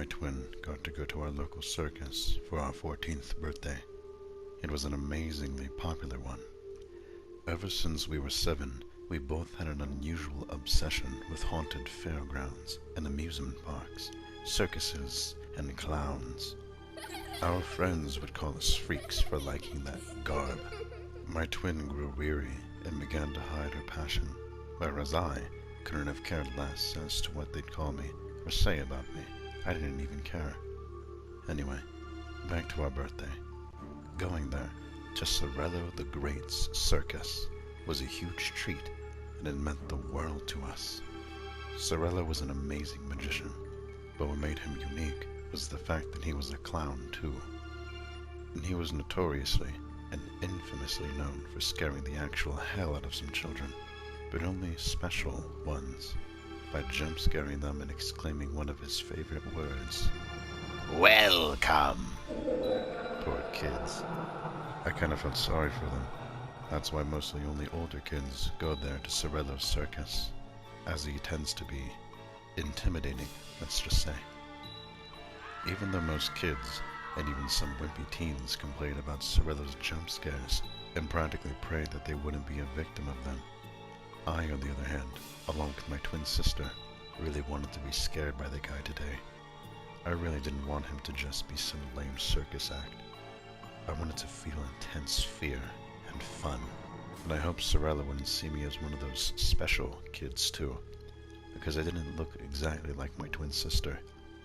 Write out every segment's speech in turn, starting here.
twin got to go to our local circus for our 14th birthday. It was an amazingly popular one. Ever since we were 7, we both had an unusual obsession with haunted fairgrounds and amusement parks, circuses, and clowns. Our friends would call us freaks for liking that garb. My twin grew weary and began to hide her passion, whereas I couldn't have cared less as to what they'd call me or say about me. I didn't even care. Anyway, back to our birthday. Going there, to Cerello the Great's circus, was a huge treat, and it meant the world to us. Cerello was an amazing magician, but what made him unique was the fact that he was a clown too. And he was notoriously and infamously known for scaring the actual hell out of some children, but only special ones, by jump scaring them and exclaiming one of his favorite words. Welcome! Poor kids. I kind of felt sorry for them. That's why mostly only older kids go there to Cerello's circus, as he tends to be intimidating, let's just say. Even though most kids, and even some wimpy teens, complain about Cerello's jump scares and practically pray that they wouldn't be a victim of them, I, on the other hand, along with my twin sister, really wanted to be scared by the guy today. I really didn't want him to just be some lame circus act. I wanted to feel intense fear and fun, and I hoped Cerello wouldn't see me as one of those special kids too, because I didn't look exactly like my twin sister,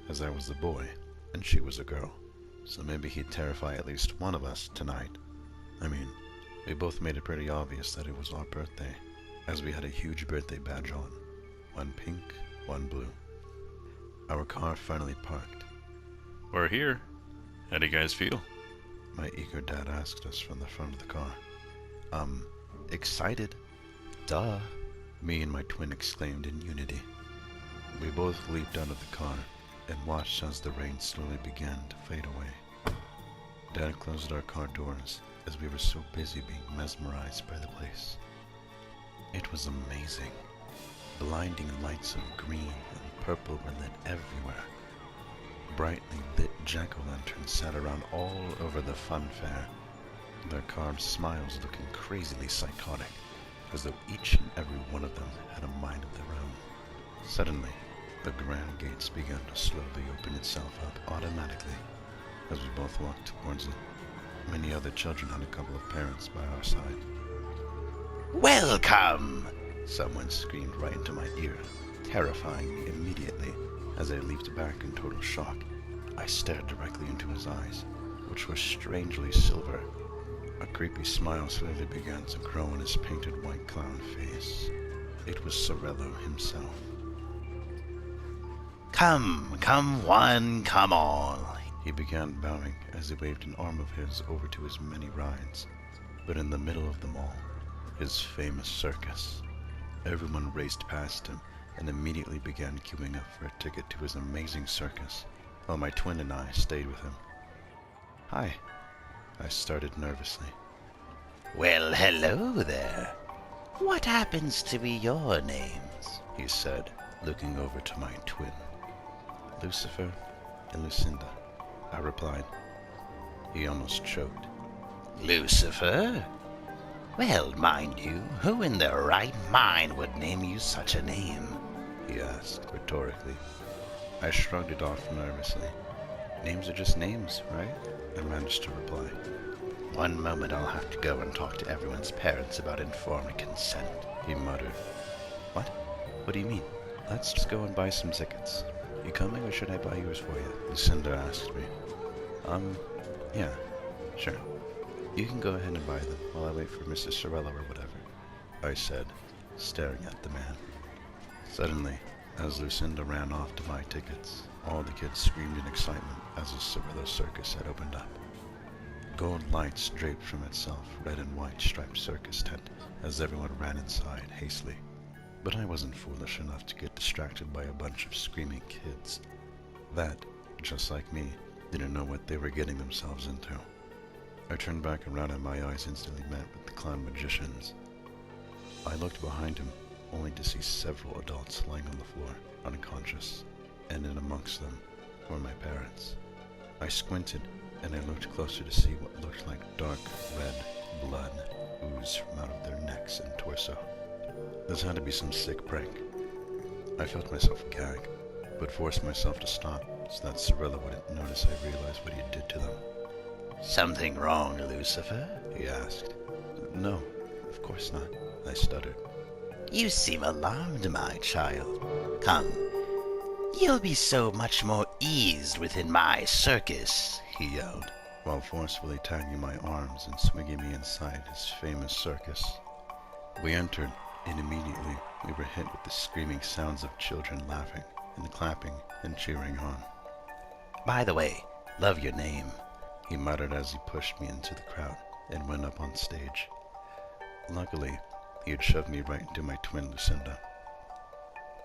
as I was a boy and she was a girl, so maybe he'd terrify at least one of us tonight. I mean, we both made it pretty obvious that it was our birthday, as we had a huge birthday badge on, one pink, one blue. Our car finally parked. We're here. How do you guys feel? My eager dad asked us from the front of the car. Excited. Duh, me and my twin exclaimed in unity. We both leaped out of the car and watched as the rain slowly began to fade away. Dad closed our car doors as we were so busy being mesmerized by the place. It was amazing. Blinding lights of green and purple were lit everywhere. Brightly lit jack-o'-lanterns sat around all over the fun fair, their carved smiles looking crazily psychotic, as though each and every one of them had a mind of their own. Suddenly, the grand gates began to slowly open itself up automatically as we both walked towards it. Many other children had a couple of parents by our side. Welcome! Someone screamed right into my ear, terrifying me immediately. As I leaped back in total shock, I stared directly into his eyes, which were strangely silver. A creepy smile slowly began to grow on his painted white clown face. It was Cerello himself. Come one, come all, he began bowing as he waved an arm of his over to his many rides. But in the middle of them all, his famous circus. Everyone raced past him and immediately began queuing up for a ticket to his amazing circus, while my twin and I stayed with him. Hi, I started nervously. Well, hello there. What happens to be your names? He said, looking over to my twin. Lucifer and Lucinda, I replied. He almost choked. Lucifer? Well, mind you, who in their right mind would name you such a name? He asked rhetorically. I shrugged it off nervously. Names are just names, right? I managed to reply. One moment I'll have to go and talk to everyone's parents about informed consent, he muttered. What? What do you mean? Let's just go and buy some tickets. You coming or should I buy yours for you? Lucinda asked me. Yeah, sure. You can go ahead and buy them while I wait for Mrs. Cerello or whatever, I said, staring at the man. Suddenly, as Lucinda ran off to buy tickets, all the kids screamed in excitement as the Cerello circus had opened up. Gold lights draped from itself red and white striped circus tent as everyone ran inside hastily. But I wasn't foolish enough to get distracted by a bunch of screaming kids that, just like me, didn't know what they were getting themselves into. I turned back around and my eyes instantly met with the clown magician's. I looked behind him, only to see several adults lying on the floor, unconscious, and in amongst them were my parents. I squinted, and I looked closer to see what looked like dark red blood ooze from out of their necks and torso. This had to be some sick prank. I felt myself gag, but forced myself to stop so that Cerello wouldn't notice I realized what he did to them. Something wrong, Lucifer? He asked. No, of course not, I stuttered. You seem alarmed, my child. Come, you'll be so much more eased within my circus, he yelled, while forcefully tagging my arms and swinging me inside his famous circus. We entered, and immediately we were hit with the screaming sounds of children laughing and clapping and cheering on. By the way, love your name, he muttered as he pushed me into the crowd and went up on stage. Luckily, he had shoved me right into my twin Lucinda.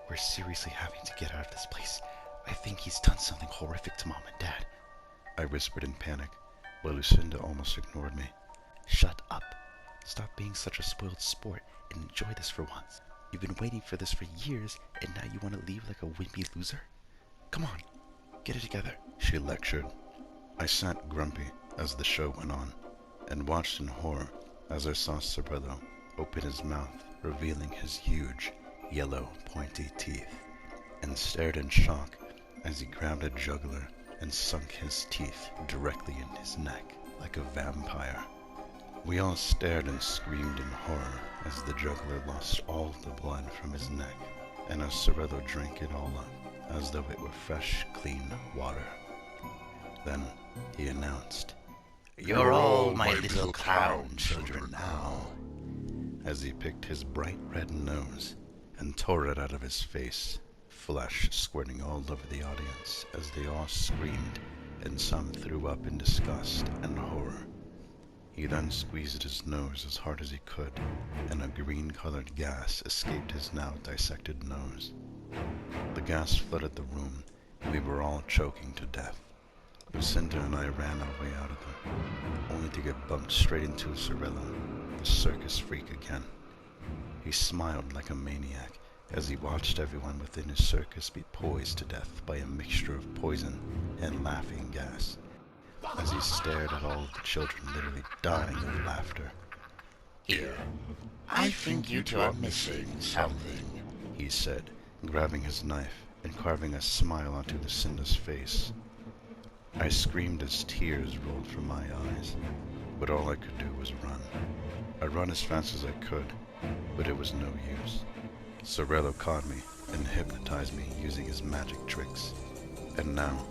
We're seriously having to get out of this place. I think he's done something horrific to Mom and Dad, I whispered in panic, but Lucinda almost ignored me. Shut up. Stop being such a spoiled sport and enjoy this for once. You've been waiting for this for years, and now you want to leave like a wimpy loser? Come on, get it together, she lectured. I sat grumpy as the show went on, and watched in horror as I saw Cerello open his mouth, revealing his huge, yellow, pointy teeth, and stared in shock as he grabbed a jugular and sunk his teeth directly in his neck like a vampire. We all stared and screamed in horror as the juggler lost all the blood from his neck, and as Cerello drank it all up as though it were fresh, clean water. Then he announced, "You're all my little clown children now," as he picked his bright red nose and tore it out of his face, flesh squirting all over the audience as they all screamed and some threw up in disgust and horror. He then squeezed his nose as hard as he could, and a green-colored gas escaped his now dissected nose. The gas flooded the room, and we were all choking to death. Lucinda and I ran our way out of them, only to get bumped straight into Cerello, the circus freak again. He smiled like a maniac as he watched everyone within his circus be poised to death by a mixture of poison and laughing gas, as he stared at all of the children literally dying of laughter. "Here, I think you two are missing something," he said, grabbing his knife and carving a smile onto Lucinda's face. I screamed as tears rolled from my eyes, but all I could do was run. I ran as fast as I could, but it was no use. Cerello caught me and hypnotized me using his magic tricks, and now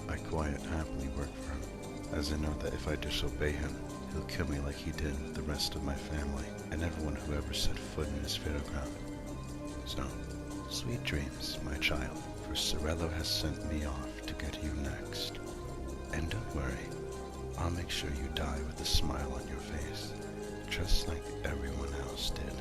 I quite happily work for him, as I know that if I disobey him, he'll kill me like he did with the rest of my family and everyone who ever set foot in his photograph. So, sweet dreams, my child, for Cerello has sent me off to get you next. And don't worry, I'll make sure you die with a smile on your face, just like everyone else did.